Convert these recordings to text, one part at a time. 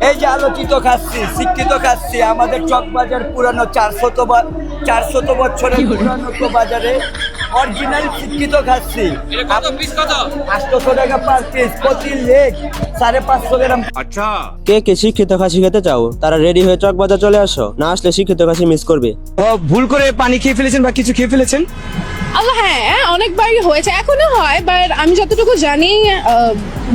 এই যে আলোচিত খাচ্ছি, শিক্ষিত খাচ্ছি, আমাদের চকবাজার পুরানো 400 বছরের পুরানো তো বাজারে অরিজিনাল শিক্ষিত খাচ্ছি। 800 টাকা পার পিস, প্রতি লেগ 550 গ্রাম। আচ্ছা, কে কে শিক্ষিত খাসি খেতে চাও তারা রেডি হয়ে চকবাজার চলে আসো, না আসলে শিক্ষিত খাসি মিস করবে। ভুল করে পানি খেয়ে ফেলেছেন বা কিছু খেয়ে ফেলেছেন? আল্লাহ, হ্যাঁ অনেকবারই হয়েছে, এখনো হয়, বাট আমি যতটুকু জানি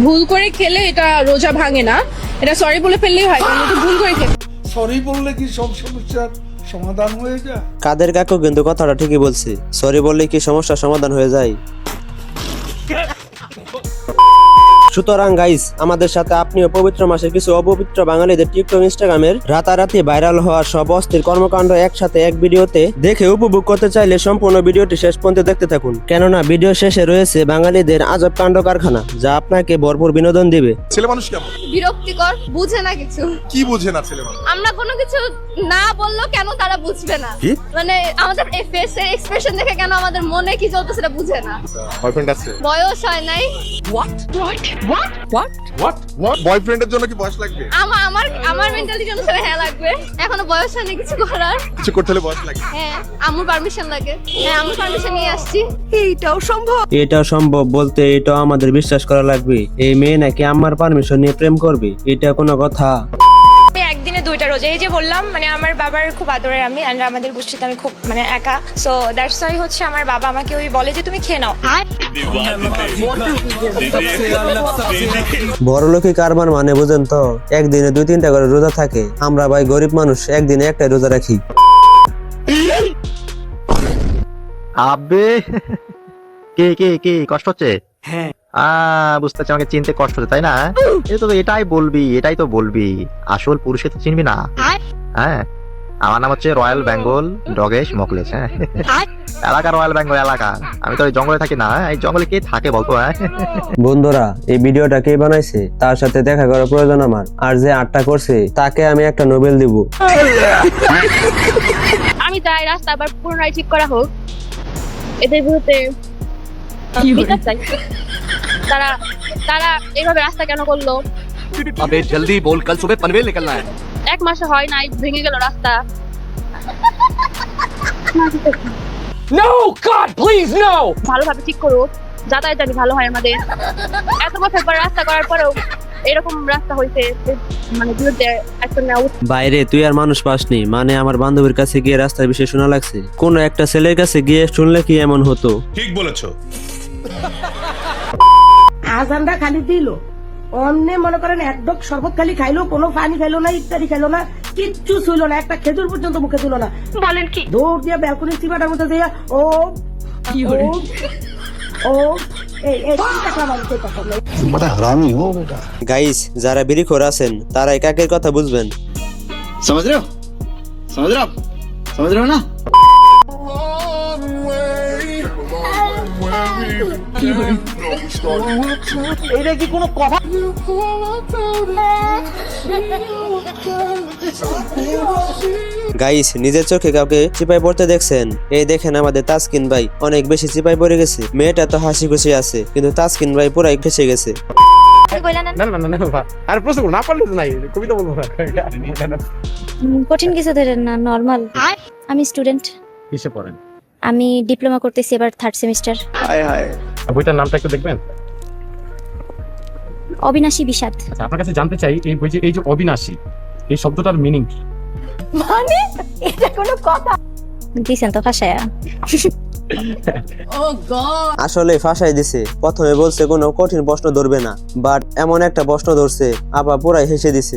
ভুল করে খেলে এটা রোজা ভাঙে না, এটা সরি বলে ফেললেই হয়, কারণ এটা ভুল করে খেলে। সরি বললে কি সব সমস্যার সমাধান হয়ে যায়? কাদের কাকু কিন্তু কথাটা ঠিকই বলছে, সরি বললে কি সমস্যার সমাধান হয়ে যায়। সুতরাং গাইস, আমাদের সাথে আপনিও পবিত্র মাসের কিছু অপবিত্র বাঙালিদের টিকটক ইনস্টাগ্রামের রাতারাতি ভাইরাল হওয়ার সব অস্থির কর্মকাণ্ড একসাথে এক ভিডিওতে দেখে উপভোগ করতে চাইলে সম্পূর্ণ ভিডিওটি শেষ পর্যন্ত দেখতে থাকুন, কেননা ভিডিও শেষে রয়েছে বাঙালিদের আজব কাণ্ড কারখানা, যা আপনাকে ভরপুর বিনোদন দিবে। ছেলে মানুষ কেমন? বিরক্তিকর, বুঝে না কিছু। কি বুঝে না ছেলে মানুষ? আমরা কোনো কিছু না বললেও কেন তারা বুঝবে না, মানে আমাদের ফেসের এক্সপ্রেশন দেখে কেন আমাদের মনে কি চলছে সেটা বুঝে না। বয়ফ্রেন্ড আছে? বয়স হয় নাই। বয়ফ্রেন্ডের জন্য কি বয়স লাগবে? আমার মেন্টালিটি অনুসারে হ্যাঁ লাগবে, এখনো বয়স হয়নি কিছু করার। কিছু করতে হলে বয়স লাগে। হ্যাঁ, আম্মুর পারমিশন লাগে। হ্যাঁ, আম্মুর পারমিশন নিয়ে আসছি। এটাও সম্ভব বলতে এটাও আমাদের বিশ্বাস করা লাগবে, এই মেয়ে নাকি আমার পারমিশন নিয়ে প্রেম করবে, এটা কোনো কথা? আমি একদিনে 2টা রোজা, এই যে বললাম, মানে আমার বাবার খুব আদরের আমি, আর আমাদের গোষ্ঠীতে আমি খুব মানে একা, সো দ্যাটস ওয়াই হচ্ছে আমার বাবা আমাকে ওই বলে যে তুমি খেয়ে নাও। বড়লোকি কারবার মানে বুঝেন তো, একদিনে 2-3টা করে রোজা থাকে, আমরা ভাই গরিব মানুষ একদিনে একটাই রোজা রাখি। আবে কে কে কে কষ্ট হচ্ছে? হ্যাঁ, বুঝতে পারছি, আমাকে চিনতে কষ্ট হচ্ছে তাই না? এটাই তো বলবি আসল পুরুষে তো চিনবি না। হ্যাঁ, আমার নাম হচ্ছে রয়্যাল বেঙ্গল ডগেশ মকলেশ। হ্যাঁ, এলাকা রয়্যাল বেঙ্গল এলাকা, আমি তো ওই জঙ্গলে থাকি না। এই জঙ্গলে কে থাকে বলতো? হ্যাঁ বন্ধুরা, এই ভিডিওটা কে বানাইছে তার সাথে দেখা করার প্রয়োজন আমার, আর যে আটটা করছে তাকে আমি একটা নোবেল দিব। আমি চাই রাস্তা আবার পুনরায় ঠিক করা হোক, এদের বিরুদ্ধে বিচার চাই। তারা এইভাবে রাস্তা কেন করলো? अबे जल्दी बोल, कल सुबह पनवेल निकलना है। 1 মাসে হয় নাই, ভেঙে গেল রাস্তা। No God please no. ভালোভাবে ঠিক করো, যাতায়াত জানি ভালো হয় আমাদের। এত বছর পর রাস্তা করার পরেও এরকম রাস্তা হইছে, মানে বিরুদ্ধে একটা নেওয়া উচিত। বাইরে তুই আর মানুষ পাসনি, মানে আমার বান্ধবীর কাছে গিয়ে রাস্তার বিষয়ে শোনা লাগছে, কোন একটা ছেলের কাছে গিয়ে শুনলে কি এমন হতো? ঠিক বলেছো। আজানটা খালি দিল, অন্য মনে করেন এক ডক শরবত খালি খাইলো, কোনো পানি খাইলো না, ইত্যাদি খাইলো না, কিচ্ছু ছিল না, একটা খেজুর পর্যন্ত মুখে ছিল না। বলেন কি? দৌড় দিয়ে ব্যালকনির চিপাটার মধ্যে দিয়ে ও গাইস, যারা বিড়িখোর আছেন তারা এই কাকের কথা বুঝবেন। समझ रहे हो ना? এটা কি কোনো কথা? গাইস, নিজের চোখে কাউকে চিপাই পড়তে দেখছেন? এই দেখেন আমাদের তাসকিন ভাই অনেক বেশি চিপাই পড়ে গেছে। মেয়েটা তো হাসি খুশি আছে, কিন্তু তাসকিন ভাই পুরাই ফেসে গেছে। আর প্রশ্ন না পারলে তো নাই, কবিতা বলবো না। কঠিন কিছু ধরেন না, নরমাল। আমি স্টুডেন্ট। কিসে পড়েন? আমি ডিপ্লোমা করতেছি, এবার 3rd সেমিস্টার। বইটার নামটা একটু দেখবেন? অবিনাশী বিষাদ। আচ্ছা, আপনার কাছে জানতে চাই, এই বই যে এই যে অবিনাশী, এই শব্দটার মিনিং কি? মানে এটা কোনো কথা? দিছেন তো ভাষায়। আসলে ফাঁসাই দিছে, প্রথমে বলছে কোনো কঠিন প্রশ্ন ধরবে না, বাট এমন একটা প্রশ্ন ধরছে আপা পুরাই হেসে দিছে।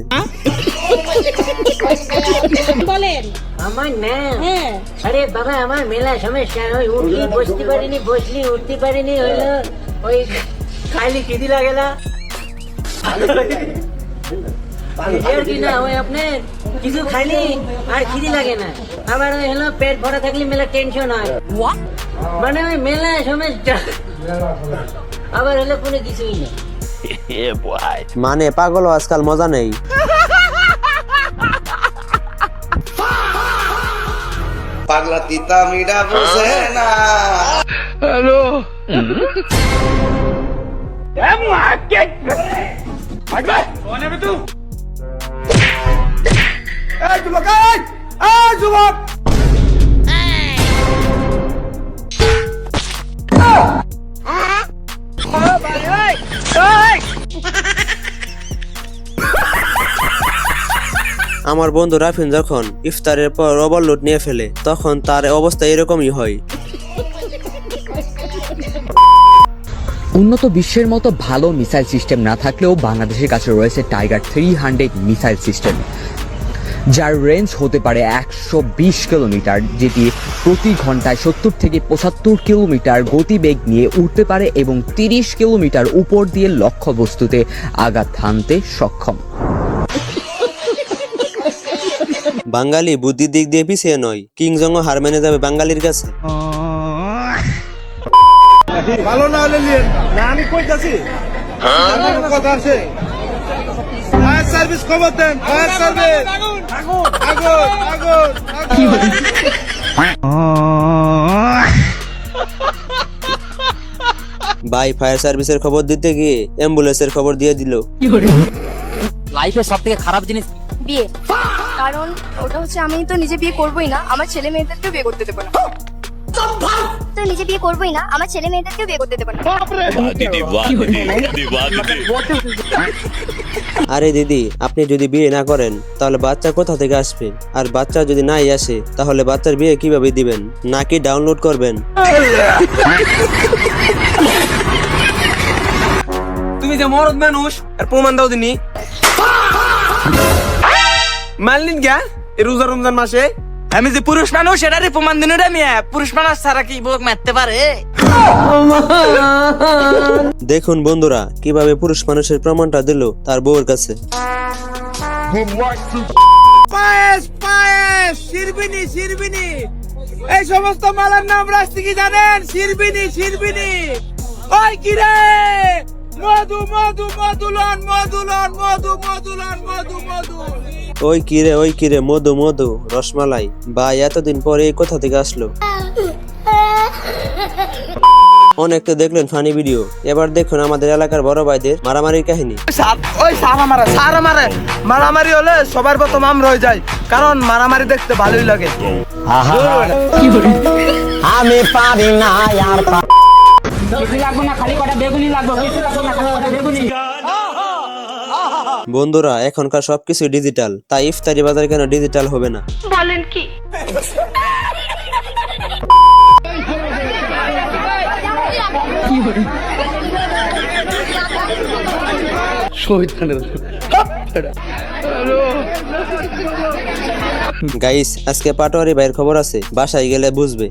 বলেন আমার না, আরে বাবা আমার মেলা সমস্যা, ওই উঠি বসতে পারিনি, বসলি উঠতে পারিনি, হইলো ওই খাইলি খিদি লাগে না, কি না ওই আপনার কিছু খাইলি আর খিদি লাগে না, আবার ওই হলো পেট ভরা থাকলে মেলা টেনশন হয়, মানে ওই মেলা সমস্যা, আবার হলো কোনো কিছুই না। মানে পাগল আজকাল মজা নেই। পাগলা তিতা মিডা বুঝে না। হ্যালো, এই যুবক, এই যুবক, আমার বন্ধু রাফিন যখন ইফতারের পর ওভারলোড নিয়ে ফেলে তখন তার অবস্থা এরকমই হয়। উন্নত বিশ্বের মতো ভালো মিসাইল সিস্টেম না থাকলেও বাংলাদেশের কাছে রয়েছে টাইগার 300 মিসাইল সিস্টেম, যার রেঞ্জ হতে পারে 120 কিলোমিটার, যেটি প্রতি ঘন্টায় 70 থেকে 75 কিলোমিটার গতিবেগ নিয়ে উঠতে পারে এবং 30 কিলোমিটার উপর দিয়ে লক্ষ্যবস্তুতে আঘাত হানতে সক্ষম। বাঙালি বুদ্ধির দিক দিয়ে পিছিয়ে নয়, কিং জং হার মেনে যাবে বাঙালির কাছে। ভালো না হলে নিয়ে না, আমি কইতাছি কথা আছে। ফায়ার সার্ভিস খবর দেন, ফায়ার সার্ভিস। আগুন আগুন আগুন আগুন। ভাই ফায়ার সার্ভিসের খবর দিতে গিয়ে অ্যাম্বুলেন্সের খবর দিয়ে দিল। লাইফে সব থেকে খারাপ জিনিস বিয়ে, কারণ ওটা হচ্ছে আমি তো নিজে বিয়ে করবোই না, আমার ছেলে মেয়েদেরকেও বিয়ে করতে দেবো না। তো নিজে বিয়ে করবোই না, আমার ছেলে মেয়েদেরকেও বিয়ে করতে দেবো না। আরে দিদি, আপনি যদি বিয়ে না করেন তাহলে বাচ্চা কোথা থেকে আসবে? আর বাচ্চা যদি নাই আসে তাহলে বাচ্চার বিয়ে কিভাবে দিবেন? নাকি ডাউনলোড করবেন? তুমি যে মরদ মানুষ আর প্রমাণ দাও দিনি মানলিন গা এই রোজা রমজান মাসে আমি যে পুরুষ মানুষ এটারই প্রমাণ দিন রে মিয়া। পুরুষ মানুষ ছাড়া কি বউকে মারতে পারে? দেখুন বন্ধুরা কিভাবে পুরুষ মানুষের প্রমাণটা দিল তার বউয়ের কাছে। পায়েস পায়েস, শিরবিনি শিরবিনি, এই সমস্ত মালার নাম রাখছি কি জানেন? শিরবিনি শিরবিনি। ওই কি রে, মধু মধু মধুলন মধুলন মধু মধুলন মধু মধু। ওই কিরে মধু মধু রসমালাই। ভাই এতদিন পরে এই কোথা থেকে আসলো? অনেক তো দেখলেন ফানি ভিডিও, এবার দেখুন আমাদের এলাকার বড় ভাইদের মারামারির কাহিনী। ওই সারা মারে মারামারি হলে সবার প্রথম আমরা হয়ে যায়, কারণ মারামারি দেখতে ভালোই লাগে। আমি পারি না আর বন্ধুরা এখনকার সবকিছু ডিজিটাল, তাই ইফতারি বাজার কেন ডিজিটাল হবে না? বলেন কি? গাইস আজকে পাটোয়ারি ভাইয়ের খবর আছে, বাসায় গেলে বুঝবে।